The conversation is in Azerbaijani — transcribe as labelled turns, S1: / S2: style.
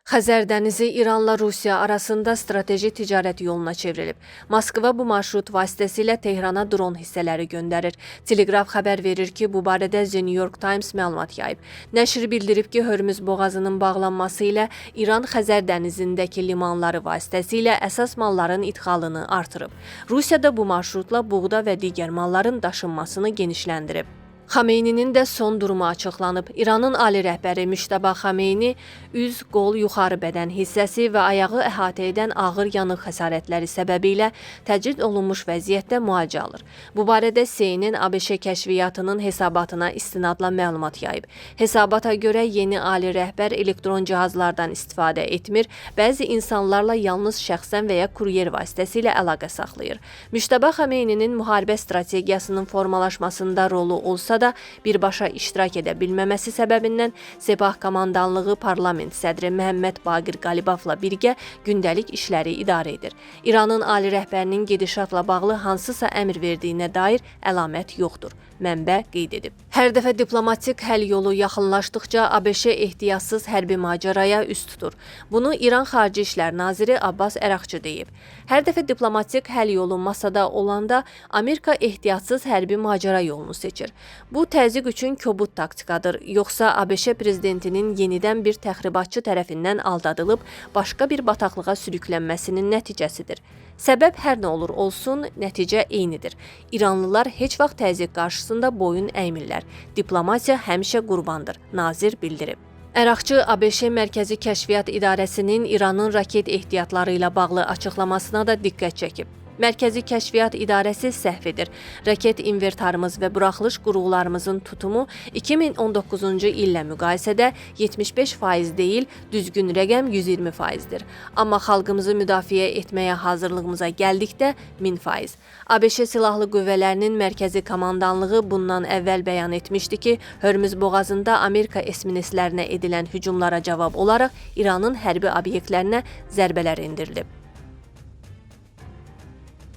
S1: Xəzər dənizi İranla Rusiya arasında strateji ticarət yoluna çevrilib. Moskva bu marşrut vasitəsilə Tehrana dron hissələri göndərir. Telegraf xəbər verir ki, bu barədə The New York Times məlumat yayıb. Nəşr bildirib ki, Hörmüz boğazının bağlanması ilə İran Xəzər dənizindəki limanları vasitəsilə əsas malların idxalını artırıb. Rusiya da bu marşrutla buğda və digər malların daşınmasını genişləndirib. Xameyninin də son durumu açıqlanıb. İranın ali rəhbəri Müştəba Xameyni üz, qol, yuxarı bədən hissəsi və ayağı əhatə edən ağır yanıq xəsarətləri səbəbilə təcrid olunmuş vəziyyətdə müalicə alır. Bu barədə CNN ABŞ kəşfiyyatının hesabatına istinadla məlumat yayıb. Hesabata görə yeni ali rəhbər elektron cihazlardan istifadə etmir, bəzi insanlarla yalnız şəxsən və ya kuryer vasitəsilə əlaqə saxlayır. Müştəba Xameyninin müharibə strategiyasının formalaşmasında rolu olsa da birbaşa iştirak edə bilməməsi səbəbindən Sepah komandanlığı parlament sədri Məhəmməd Baqir Qalibafla birgə gündəlik işləri idarə edir. İranın ali rəhbərinin gedişatla bağlı hansısa əmr verdiyinə dair əlamət yoxdur. Mənbə qeyd edib. Hər dəfə diplomatik həll yolu yaxınlaşdıqca ABŞ ehtiyatsız hərbi macəraya üz tutur. Bunu İran Xarici İşlər Naziri Abbas Əraqçı deyib. Hər dəfə diplomatik həll yolu masada olanda Amerika ehtiyatsız hərbi macəra yolunu seçir. Bu təzyiq üçün kobud taktikadır, yoxsa ABŞ prezidentinin yenidən bir təxribatçı tərəfindən aldadılıb başqa bir bataqlığa sürüklənməsinin nəticəsidir. Səbəb hər nə olur olsun, nəticə eynidir. İranlılar heç vaxt təzyiq qarşısında boyun əymirlər. Diplomatiya həmişə qurbandır, nazir bildirib. Əraqçı ABŞ Mərkəzi Kəşfiyyat İdarəsinin İranın raket ehtiyatları ilə bağlı açıqlamasına da diqqət çəkib. Mərkəzi Kəşfiyyat İdarəsi səhv edir. Raket invertarımız və buraxılış qurğularımızın tutumu 2019-cu illə müqayisədə 75% deyil, düzgün rəqəm 120%-dir. Amma xalqımızı müdafiə etməyə hazırlığımıza gəldikdə 1000%. ABŞ Silahlı Qüvvələrinin Mərkəzi Komandanlığı bundan əvvəl bəyan etmişdi ki, Hörmüz boğazında Amerika esmineslərinə edilən hücumlara cavab olaraq İranın hərbi obyektlərinə zərbələr endirilib.